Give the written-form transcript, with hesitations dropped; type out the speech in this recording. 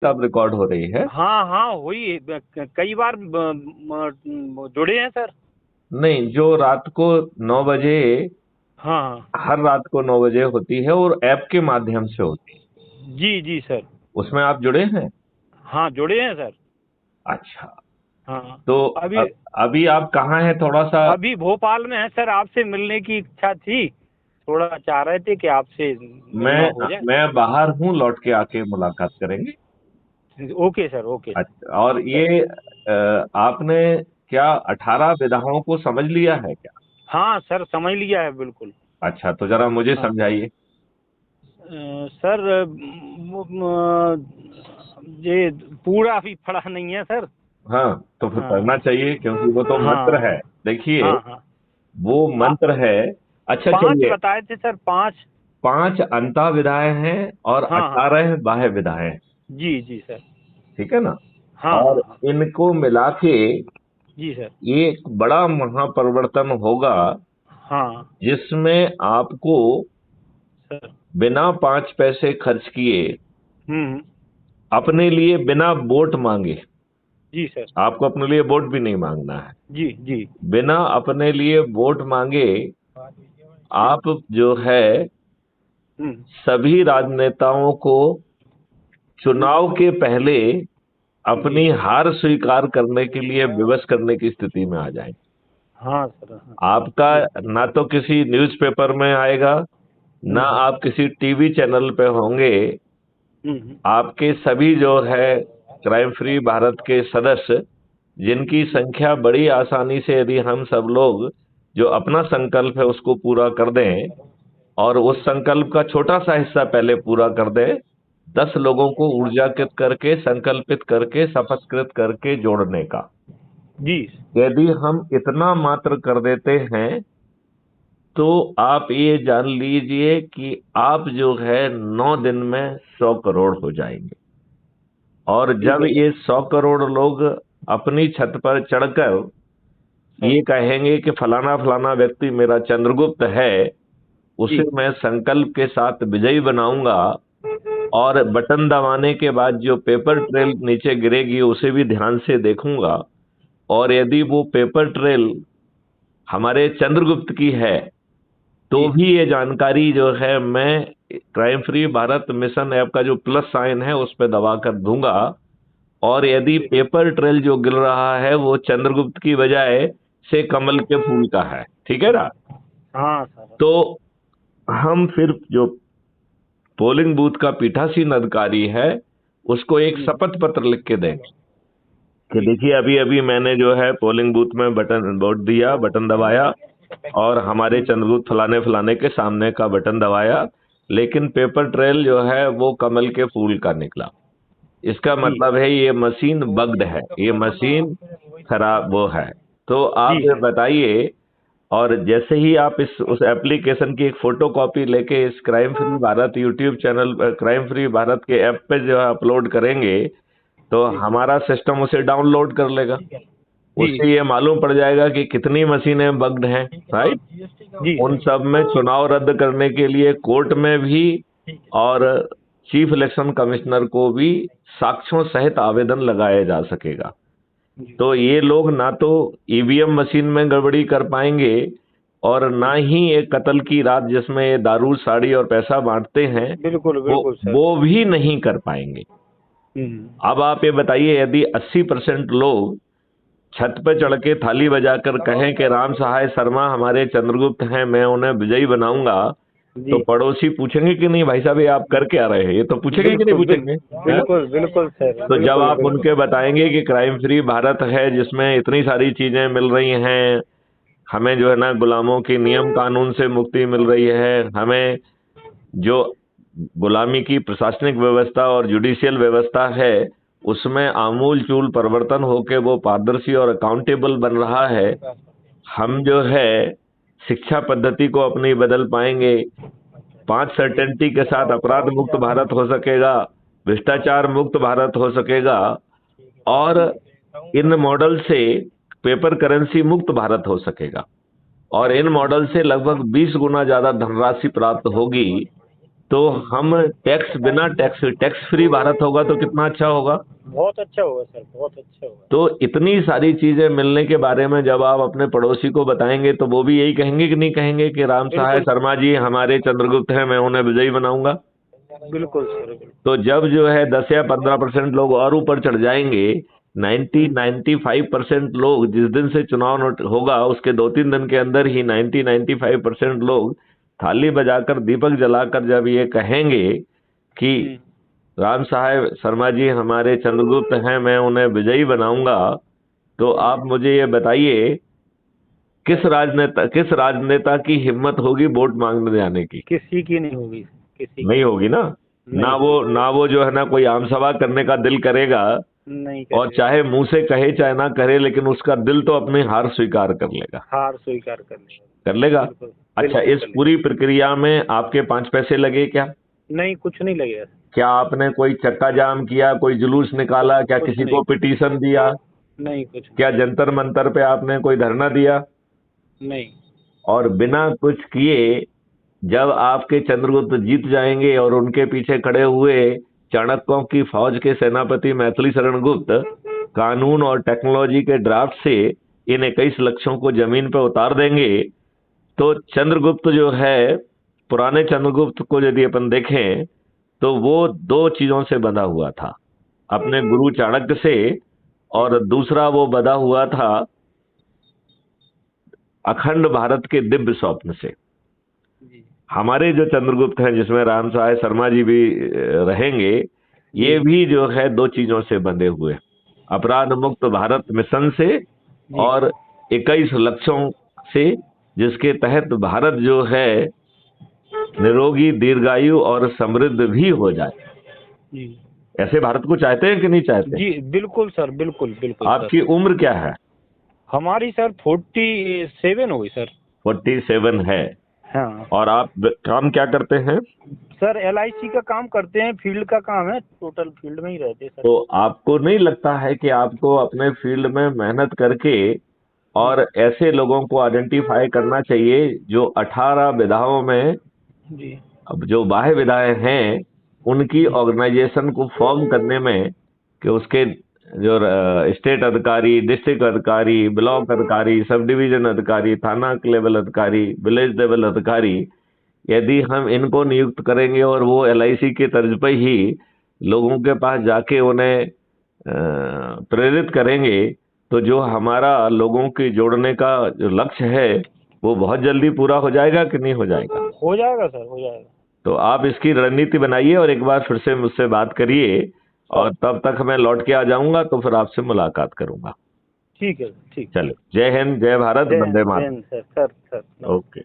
तब रिकॉर्ड हो रही है? हाँ हाँ, हुई कई बार जुड़े हैं सर। नहीं, जो रात को 9 बजे, हाँ हर रात को 9 बजे होती है और ऐप के माध्यम से होती है, जी जी सर। उसमें आप जुड़े हैं? हाँ जुड़े हैं सर। अच्छा। हाँ। तो अभी अभी आप कहाँ हैं थोड़ा सा? अभी भोपाल में है सर, आपसे मिलने की इच्छा थी, थोड़ा चाह रहे थे कि आपसे मिलना हो मैं जाए। मैं बाहर हूँ, लौट के आके मुलाकात करेंगे। Okay sir, okay sir. अच्छा, और ये आपने क्या 18 विधाओं को समझ लिया है क्या? हाँ सर, समझ लिया है बिल्कुल। अच्छा, तो जरा मुझे हाँ समझाइए। सर, ये पूरा अभी पढ़ा नहीं है सर। हाँ, तो फिर हाँ पढ़ना चाहिए क्योंकि वो तो मंत्र है। हाँ देखिए, हाँ हाँ। वो आ, मंत्र है। अच्छा, 5 चलिए। बताए थे सर, 5। 5 अंता विधाएं हैं और हाँ हाँ। 18 बाह्य विधाएं हैं। जी जी सर। ठीक है ना? हाँ हाँ और हाँ। इनको मिला के जी सर। एक बड़ा महापरिवर्तन होगा, हाँ जिसमें आपको सर। बिना 5 पैसे खर्च किए, हम्म। अपने लिए बिना वोट मांगे, जी सर। आपको अपने लिए वोट भी नहीं मांगना है, जी जी। बिना अपने लिए वोट मांगे आप जो है हम्म सभी राजनेताओं को हम्म। चुनाव के पहले जी। अपनी हार स्वीकार करने के लिए विवश करने की स्थिति में आ जाएं। हाँ सर, हाँ। आपका जी। ना तो किसी न्यूज़पेपर में आएगा, ना हम्म आप किसी टीवी चैनल पे होंगे। हम्म। आपके सभी जो है क्राइम फ्री भारत के सदस्य, जिनकी संख्या बड़ी आसानी से, यदि हम सब लोग जो अपना संकल्प है उसको पूरा कर दें, और उस जी संकल्प का छोटा सा हिस्सा पहले पूरा कर दें, 10 लोगों को ऊर्जाकृत करके, संकल्पित करके, शपथकृत करके जोड़ने का, जी। यदि हम इतना मात्र कर देते हैं, तो आप ये जान लीजिए कि आप जो है 9 दिन में 100 करोड़ हो जाएंगे। और ठीक जब है सर। ये 100 करोड़ लोग अपनी छत पर चढ़कर सर। ये कहेंगे कि फलाना फलाना व्यक्ति मेरा चंद्रगुप्त है, जी उसे मैं संकल्प के साथ विजयी बनाऊंगा, और बटन दबाने के बाद जो पेपर ट्रेल नीचे गिरेगी उसे भी ध्यान से देखूंगा, और यदि वो पेपर ट्रेल हमारे चंद्रगुप्त की है, तो जी। भी ये जानकारी जो है मैं crime free Bharat mission app का जो प्लस साइन है उस पर दबा कर दूंगा। और यदि ठीक। पेपर ट्रेल जो गिर रहा है वो चंद्रगुप्त की बजाय से कमल के फूल का है, ठीक है ना? हाँ सर। तो हम फिर जो पोलिंग बूथ का पीठासीन अधिकारी है उसको एक जी शपथ पत्र लिख के दें कि ठीक। देखिए, अभी अभी मैंने जो है पोलिंग बूथ में बटन वोट दिया, बटन दबाया, और हमारे हम्म। चंद्रगुप्त फलाने फलाने के सामने का बटन दबाया, लेकिन पेपर ट्रेल जो है वो कमल के फूल का निकला। इसका जी मतलब है ये मशीन बग्ड है, ये मशीन खराब वो है। तो आप जी ये सर। बताइए, और जैसे ही आप इस उस एप्लीकेशन की एक फोटो कॉपी लेके इस crime free Bharat YouTube channel, crime free Bharat के ऐप पे जो है अपलोड करेंगे, तो जी हमारा सिस्टम उसे डाउनलोड कर लेगा। जी। उससे ये मालूम पड़ जाएगा कि कितनी मशीनें बग्ड हैं, राइट? जी उन सर। सब में चुनाव रद्द करने के लिए कोर्ट में भी, और चीफ इलेक्शन कमिश्नर को भी साक्ष्यों सहित आवेदन लगाया जा सकेगा। जी तो ये लोग ना तो ईवीएम मशीन में गड़बड़ी कर पाएंगे, और ना जी। ही एक कत्ल की रात जिसमें ये दारू साड़ी और पैसा बांटते हैं, बिल्कुल वो बिल्कुल सर। वो भी नहीं कर पाएंगे। हम्म। अब आप ये बताइए, यदि 80% लोग छत पे चढ़ के थाली बजाकर कहें कि राम सहाय शर्मा हमारे चंद्रगुप्त हैं, मैं उन्हें विजयी बनाऊंगा, तो जी। पड़ोसी पूछेंगे कि नहीं भाई साहब ये आप कर क्या रहे हैं? ये तो पूछेंगे कि नहीं बिल्कुल पूछेंगे? हैं? बिल्कुल बिल्कुल सर, तो जब बिल्कुल आप बिल्कुल। उनके बताएंगे कि क्राइम फ्री भारत है जिसमें इतनी सारी चीजें मिल रही हैं, हमें जो है ना गुलामों की नियम कानून से मुक्ति मिल रही है, हमें जो गुलामी की प्रशासनिक व्यवस्था और जुडिशियल व्यवस्था है उसमें आमूल चूल परिवर्तन होके वो पारदर्शी और अकाउंटेबल बन रहा है, हम जो है शिक्षा पद्धति को अपनी बदल पाएंगे, 5 सर्टेनिटी के साथ अपराध मुक्त भारत हो सकेगा, भ्रष्टाचार मुक्त भारत हो सकेगा, और इन मॉडल से पेपर करेंसी मुक्त भारत हो सकेगा, और इन मॉडल से लगभग 20 गुना ज्यादा धनराशि प्राप्त होगी। तो हम टैक्स बिना टैक्स फ्री भारत होगा तो कितना अच्छा होगा। बहुत अच्छा होगा सर, बहुत अच्छा होगा। तो इतनी सारी चीजें मिलने के बारे में जब आप अपने पड़ोसी को बताएंगे तो वो भी यही कहेंगे कि नहीं कहेंगे कि राम सहाय बिल्कुल शर्मा जी हमारे चंद्रगुप्त हैं, मैं उन्हें विजयी बनाऊंगा। बिल्कुल सर, बिल्कुल। तो जब जो है 10 या 15% लोग और ऊपर चढ़ जाएंगे, 95% लोग जिस दिन से चुनाव होगा उसके 2-3 दिन के अंदर ही 95% लोग थाली बजाकर दीपक जलाकर जब ये कहेंगे कि राम सहाय शर्मा जी हमारे चंद्रगुप्त हैं, मैं उन्हें विजयी बनाऊंगा, तो आप मुझे ये बताइए किस राजनेता की हिम्मत होगी वोट मांगने जाने की। किसी की नहीं होगी, किसी की नहीं होगी ना। नहीं। ना वो जो है ना कोई आम सभा करने का दिल करेगा, नहीं और करेगा। चाहे मुंह से कहे चाहे ना करे, लेकिन उसका दिल तो अपनी हार स्वीकार कर लेगा। हार स्वीकार कर लेगा। कर लेगा। बिल्कुल अच्छा, बिल्कुल इस कर लेगा। पूरी प्रक्रिया में आपके 5 पैसे लगे क्या? नहीं, कुछ नहीं लगेगा। क्या आपने कोई चक्का जाम किया, कोई जुलूस निकाला, क्या कुछ किसी नहीं, को पिटीशन दिया, नहीं कुछ नहीं। क्या जंतर मंतर पे आपने कोई धरना दिया? नहीं। और बिना कुछ किए जब आपके चंद्रगुप्त जीत जाएंगे और उनके पीछे खड़े हुए चाणक्यों की फौज के सेनापति मैथिली शरण गुप्त कानून और टेक्नोलॉजी के ड्राफ्ट से इन 21 लक्ष्यों को जमीन पर उतार देंगे, तो चंद्रगुप्त जो है, पुराने चंद्रगुप्त को यदि अपन देखें तो वो 2 चीजों से बंधा हुआ था, अपने गुरु चाणक्य से, और दूसरा वो बंधा हुआ था अखंड भारत के दिव्य स्वप्न से। जी। हमारे जो चंद्रगुप्त हैं जिसमें राम सहाय शर्मा जी भी रहेंगे, ये भी जो है 2 चीजों से बंधे हुए, अपराध मुक्त भारत मिशन से जी। और 21 लक्ष्यों से, जिसके तहत भारत जो है निरोगी, दीर्घायु और समृद्ध भी हो जाए। जी। ऐसे भारत को चाहते हैं कि नहीं चाहते? जी बिल्कुल सर, बिल्कुल बिल्कुल सर। आपकी उम्र क्या है? हमारी सर 47 हो गई सर। 47 है। हाँ और आप काम क्या करते हैं? सर, LIC का काम करते हैं, फील्ड का काम है, टोटल फील्ड में ही रहते हैं सर। तो आपको नहीं लगता है कि आपको अपने फील्ड में मेहनत करके और ऐसे लोगों को आइडेंटिफाई करना चाहिए जो 18 विधाओं में, जी। अब जो बाह्य विधाएं हैं उनकी ऑर्गेनाइजेशन को फॉर्म करने में, कि उसके जो स्टेट अधिकारी, डिस्ट्रिक्ट अधिकारी, ब्लॉक अधिकारी, सब डिवीजन अधिकारी, थाना लेवल अधिकारी, विलेज लेवल अधिकारी, यदि हम इनको नियुक्त करेंगे और वो LIC के तर्ज पर ही लोगों के पास जाके उन्हें प्रेरित करेंगे, तो जो हमारा लोगों के जोड़ने का जो लक्ष्य है वो बहुत जल्दी पूरा हो जाएगा कि नहीं हो जाएगा? हो जाएगा सर, हो जाएगा। तो आप इसकी रणनीति बनाइए और एक बार फिर से मुझसे बात करिए, और तब तक मैं लौट के आ जाऊंगा तो फिर आपसे मुलाकात करूंगा। ठीक है, ठीक। चलो, जय हिंद, जय भारत, जय वंदे हिंद, जय मातरम। Hind sir, sir. ओके।